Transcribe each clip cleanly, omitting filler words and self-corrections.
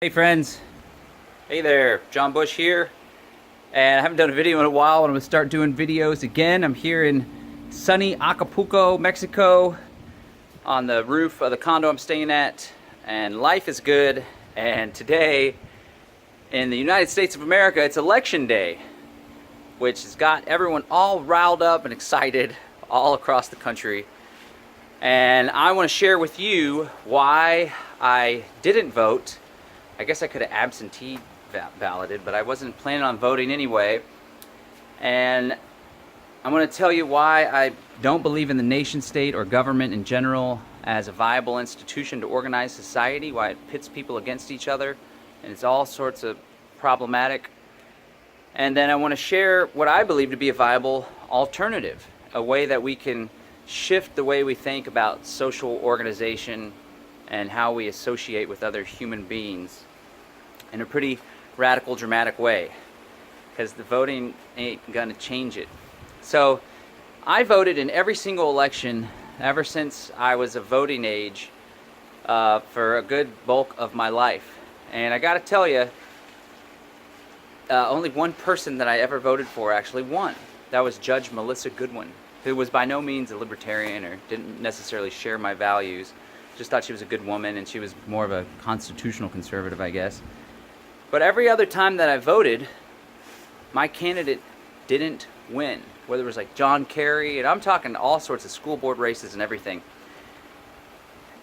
Hey friends, hey there, John Bush here, and I haven't done a video in a while, and I'm going to start doing videos again. I'm here in sunny Acapulco, Mexico, on the roof of the condo I'm staying at, and life is good. And today, in the United States of America, it's election day, which has got everyone all riled up and excited all across the country. And I want to share with you why I didn't vote. I guess I could have absentee balloted, but I wasn't planning on voting anyway. And I'm going to tell you why I don't believe in the nation state or government in general as a viable institution to organize society, why it pits people against each other, and it's all sorts of problematic. And then I want to share what I believe to be a viable alternative, a way that we can shift the way we think about social organization and how we associate with other human beings in a pretty radical, dramatic way, because the voting ain't gonna change it. So I voted in every single election ever since I was of voting age for a good bulk of my life. And I gotta tell you, only one person that I ever voted for actually won. That was Judge Melissa Goodwin, who was by no means a libertarian or didn't necessarily share my values. Just thought she was a good woman, and she was more of a constitutional conservative, I guess. But every other time that I voted, my candidate didn't win. Whether it was like John Kerry, and I'm talking all sorts of school board races and everything.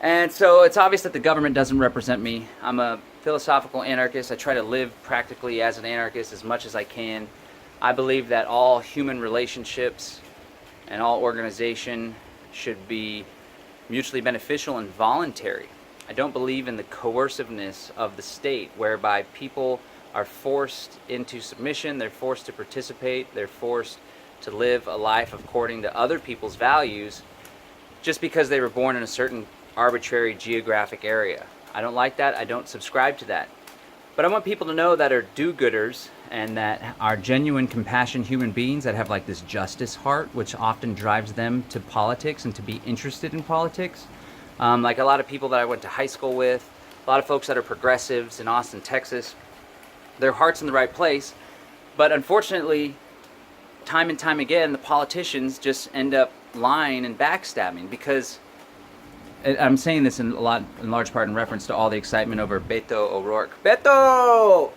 And so it's obvious that the government doesn't represent me. I'm a philosophical anarchist. I try to live practically as an anarchist as much as I can. I believe that all human relationships and all organization should be mutually beneficial and voluntary. I don't believe in the coerciveness of the state, whereby people are forced into submission, they're forced to participate, they're forced to live a life according to other people's values just because they were born in a certain arbitrary geographic area. I don't like that. I don't subscribe to that. But I want people to know that are do-gooders and that are genuine, compassionate human beings that have like this justice heart, which often drives them to politics and to be interested in politics. Like a lot of people that I went to high school with, a lot of folks that are progressives in Austin, Texas, their heart's in the right place. But unfortunately, time and time again, the politicians just end up lying and backstabbing, because I'm saying this in large part in reference to all the excitement over Beto O'Rourke. Beto!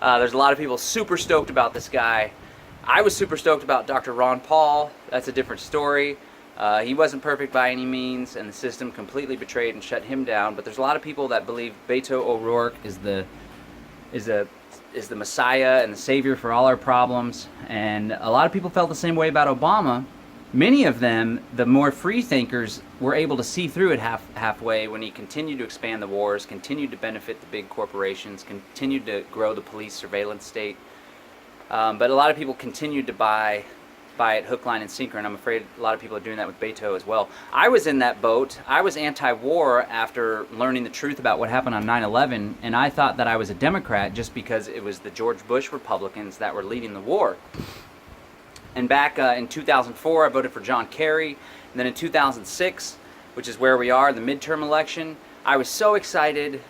There's a lot of people super stoked about this guy. I was super stoked about Dr. Ron Paul. That's a different story. He wasn't perfect by any means, and the system completely betrayed and shut him down. But there's a lot of people that believe Beto O'Rourke is the Messiah and the savior for all our problems. And a lot of people felt the same way about Obama. Many of them, the more free thinkers, were able to see through it halfway when he continued to expand the wars, continued to benefit the big corporations, continued to grow the police surveillance state. But a lot of people continued to buy it hook, line, and sinker, and I'm afraid a lot of people are doing that with Beto as well. I was in that boat. I was anti-war after learning the truth about what happened on 9/11, and I thought that I was a Democrat just because it was the George Bush Republicans that were leading the war. And back in 2004, I voted for John Kerry. And then in 2006, which is where we are, the midterm election, I was so excited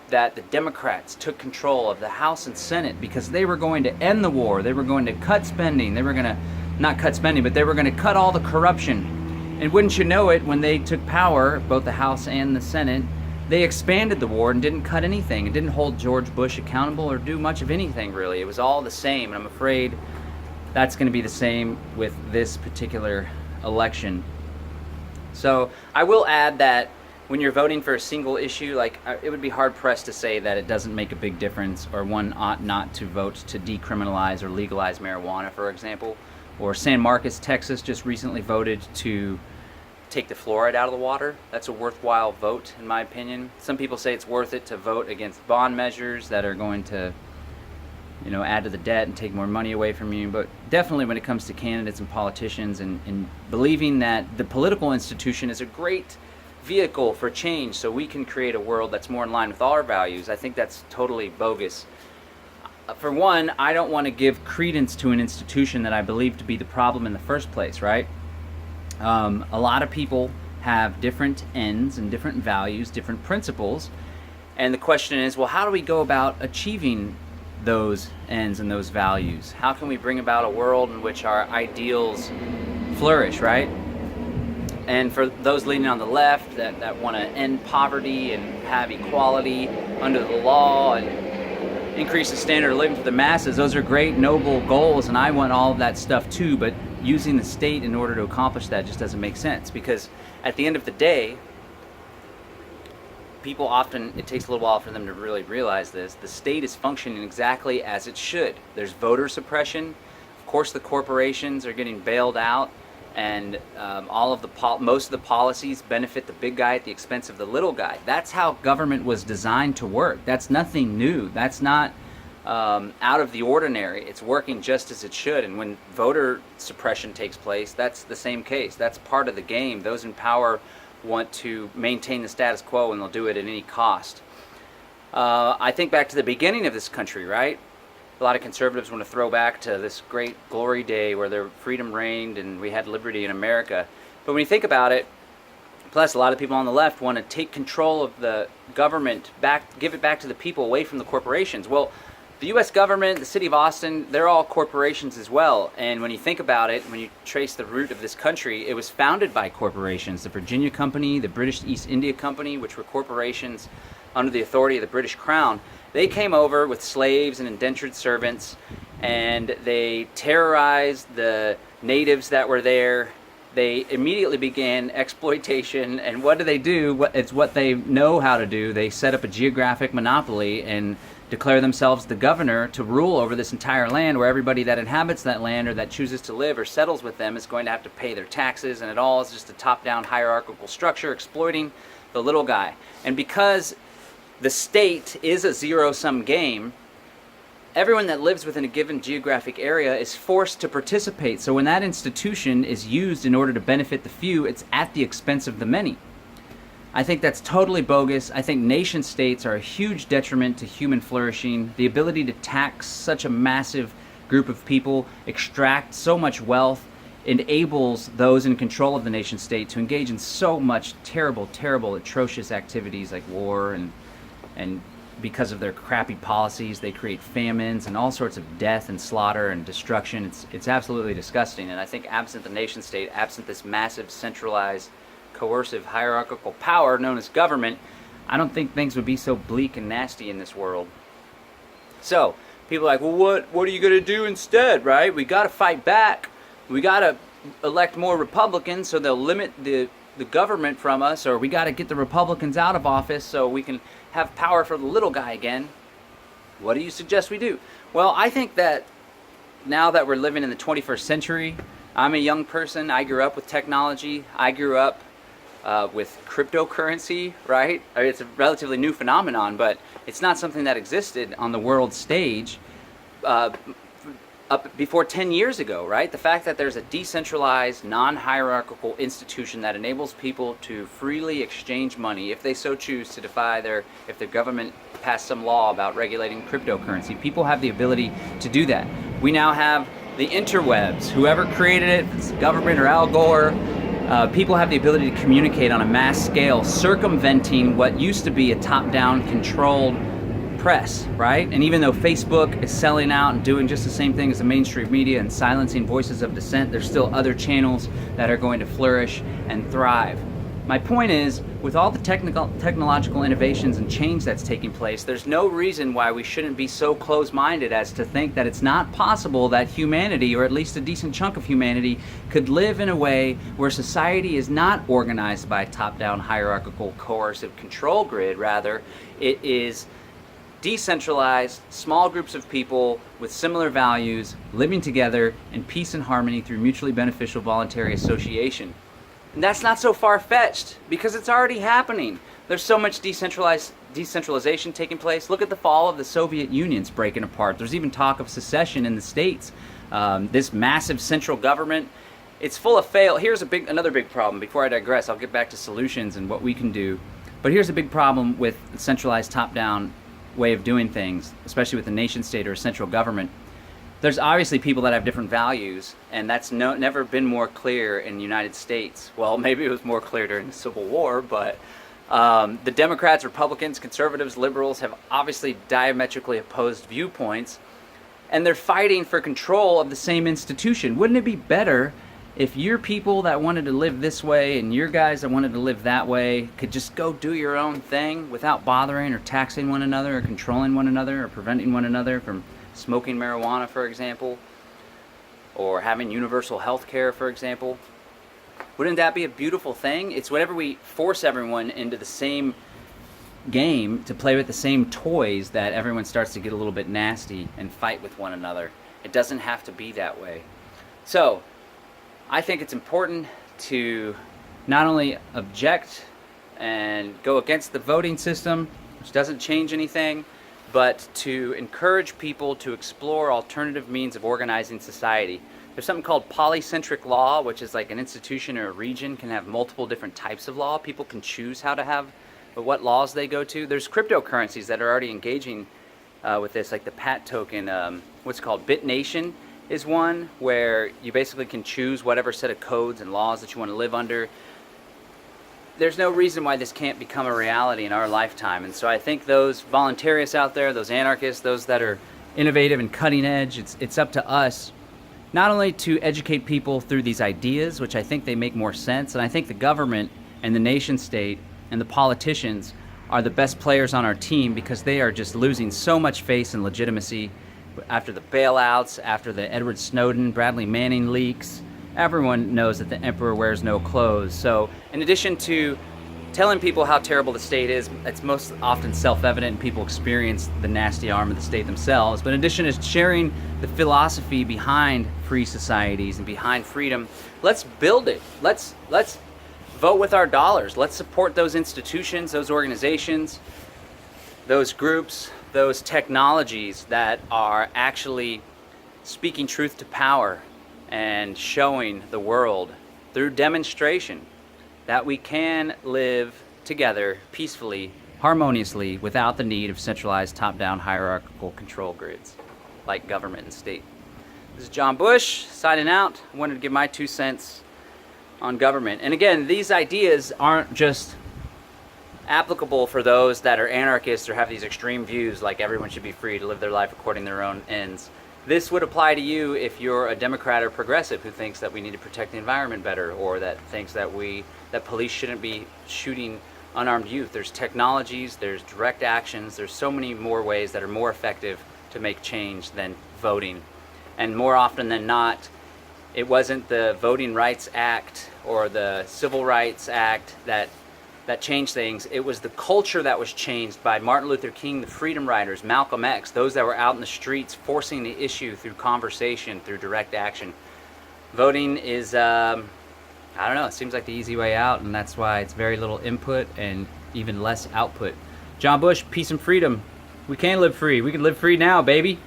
that the Democrats took control of the House and Senate because they were going to end the war. They were going to cut spending. They were going to, not cut spending, but they were going to cut all the corruption. And wouldn't you know it, when they took power, both the House and the Senate, they expanded the war and didn't cut anything. And didn't hold George Bush accountable or do much of anything, really. It was all the same. And I'm afraid that's going to be the same with this particular election. So I will add that when you're voting for a single issue, like, it would be hard pressed to say that it doesn't make a big difference, or one ought not to vote to decriminalize or legalize marijuana, for example. Or San Marcos, Texas just recently voted to take the fluoride out of the water. That's a worthwhile vote, in my opinion. Some people say it's worth it to vote against bond measures that are going to, add to the debt and take more money away from you. But definitely when it comes to candidates and politicians and believing that the political institution is a great vehicle for change so we can create a world that's more in line with our values, I think that's totally bogus. For one, I don't want to give credence to an institution that I believe to be the problem in the first place, right? A lot of people have different ends and different values, different principles, And the question is, well, how do we go about achieving those ends and those values? How can we bring about a world in which our ideals flourish, right? And for those leaning on the left that want to end poverty and have equality under the law and increase the standard of living for the masses, those are great, noble goals, and I want all of that stuff too, but using the state in order to accomplish that just doesn't make sense, because at the end of the day, people often, it takes a little while for them to really realize this, the state is functioning exactly as it should. There's voter suppression. Of course, the corporations are getting bailed out, and most of the policies benefit the big guy at the expense of the little guy. That's how government was designed to work. That's nothing new. That's not out of the ordinary. It's working just as it should. And when voter suppression takes place, that's the same case. That's part of the game. Those in power want to maintain the status quo, and they'll do it at any cost. I think back to the beginning of this country, right? A lot of conservatives want to throw back to this great glory day where their freedom reigned and we had liberty in America. But when you think about it, plus a lot of people on the left want to take control of the government back, give it back to the people away from the corporations. Well, the U.S. government, the city of Austin, they're all corporations as well. And when you think about it, when you trace the root of this country, it was founded by corporations. The Virginia Company, the British East India Company, which were corporations under the authority of the British Crown. They came over with slaves and indentured servants, and they terrorized the natives that were there. They immediately began exploitation, and what do? It's what they know how to do. They set up a geographic monopoly and declare themselves the governor to rule over this entire land, where everybody that inhabits that land or that chooses to live or settles with them is going to have to pay their taxes, and it all is just a top-down hierarchical structure exploiting the little guy. And because the state is a zero-sum game, everyone that lives within a given geographic area is forced to participate. So when that institution is used in order to benefit the few, it's at the expense of the many. I think that's totally bogus. I think nation states are a huge detriment to human flourishing. The ability to tax such a massive group of people, extract so much wealth, enables those in control of the nation state to engage in so much terrible, atrocious activities like war, and because of their crappy policies, they create famines and all sorts of death and slaughter and destruction. It's absolutely disgusting. And I think absent the nation state, absent this massive centralized, coercive, hierarchical power known as government, I don't think things would be so bleak and nasty in this world. So people are like, well, what are you going to do instead, right? We got to fight back. We got to elect more Republicans so they'll limit the government from us, or we got to get the Republicans out of office so we can have power for the little guy again. What do you suggest we do? Well, I think that now that we're living in the 21st century, I'm a young person. I grew up with technology. I grew up with cryptocurrency, right? I mean, it's a relatively new phenomenon, but it's not something that existed on the world stage up before 10 years ago, right? The fact that there's a decentralized, non-hierarchical institution that enables people to freely exchange money if they so choose to if the government passed some law about regulating cryptocurrency. People have the ability to do that. We now have the interwebs. Whoever created it, if it's the government or Al Gore, people have the ability to communicate on a mass scale, circumventing what used to be a top-down controlled press, right? And even though Facebook is selling out and doing just the same thing as the mainstream media and silencing voices of dissent, there's still other channels that are going to flourish and thrive. My point is, with all the technological innovations and change that's taking place, there's no reason why we shouldn't be so close-minded as to think that it's not possible that humanity, or at least a decent chunk of humanity, could live in a way where society is not organized by a top-down hierarchical coercive control grid. Rather, it is decentralized, small groups of people with similar values living together in peace and harmony through mutually beneficial voluntary association. And that's not so far-fetched, because it's already happening. There's so much decentralization taking place. Look at the fall of the Soviet Union's breaking apart. There's even talk of secession in the States. This massive central government, it's full of fail. Here's another big problem. Before I digress, I'll get back to solutions and what we can do. But here's a big problem with the centralized top-down way of doing things, especially with the nation state or a central government. There's obviously people that have different values, and that's never been more clear in the United States. Well, maybe it was more clear during the Civil War, but The Democrats, Republicans, conservatives, liberals have obviously diametrically opposed viewpoints, and they're fighting for control of the same institution. Wouldn't it be better if your people that wanted to live this way and your guys that wanted to live that way could just go do your own thing without bothering or taxing one another or controlling one another or preventing one another from smoking marijuana, for example, or having universal health care, for example? Wouldn't that be a beautiful thing? It's whenever we force everyone into the same game to play with the same toys that everyone starts to get a little bit nasty and fight with one another. It doesn't have to be that way. So I think it's important to not only object and go against the voting system, which doesn't change anything, but to encourage people to explore alternative means of organizing society. There's something called polycentric law, which is like an institution or a region can have multiple different types of law. People can choose how to have what laws they go to. There's cryptocurrencies that are already engaging with this, like the PAT token. What's called BitNation is one where you basically can choose whatever set of codes and laws that you want to live under. There's no reason why this can't become a reality in our lifetime. And so I think those voluntarists out there, those anarchists, those that are innovative and cutting edge, it's up to us not only to educate people through these ideas, which I think they make more sense, and I think the government and the nation state and the politicians are the best players on our team because they are just losing so much face and legitimacy after the bailouts, after the Edward Snowden, Bradley Manning leaks. Everyone knows that the emperor wears no clothes. So in addition to telling people how terrible the state is, it's most often self-evident and people experience the nasty arm of the state themselves. But in addition to sharing the philosophy behind free societies and behind freedom, let's build it. Let's vote with our dollars. Let's support those institutions, those organizations, those groups, those technologies that are actually speaking truth to power and showing the world through demonstration that we can live together peacefully, harmoniously, without the need of centralized top-down hierarchical control grids like government and state. This is John Bush signing out. I wanted to give my 2 cents on government. And again, these ideas aren't just applicable for those that are anarchists or have these extreme views like everyone should be free to live their life according to their own ends. This would apply to you if you're a Democrat or progressive who thinks that we need to protect the environment better, or that thinks that police shouldn't be shooting unarmed youth. There's technologies, there's direct actions, there's so many more ways that are more effective to make change than voting. And more often than not, it wasn't the Voting Rights Act or the Civil Rights Act that changed things. It was the culture that was changed by Martin Luther King, the Freedom Riders, Malcolm X, those that were out in the streets forcing the issue through conversation, through direct action. Voting is, I don't know, it seems like the easy way out, and that's why it's very little input and even less output. John Bush, peace and freedom. We can live free. We can live free now, baby.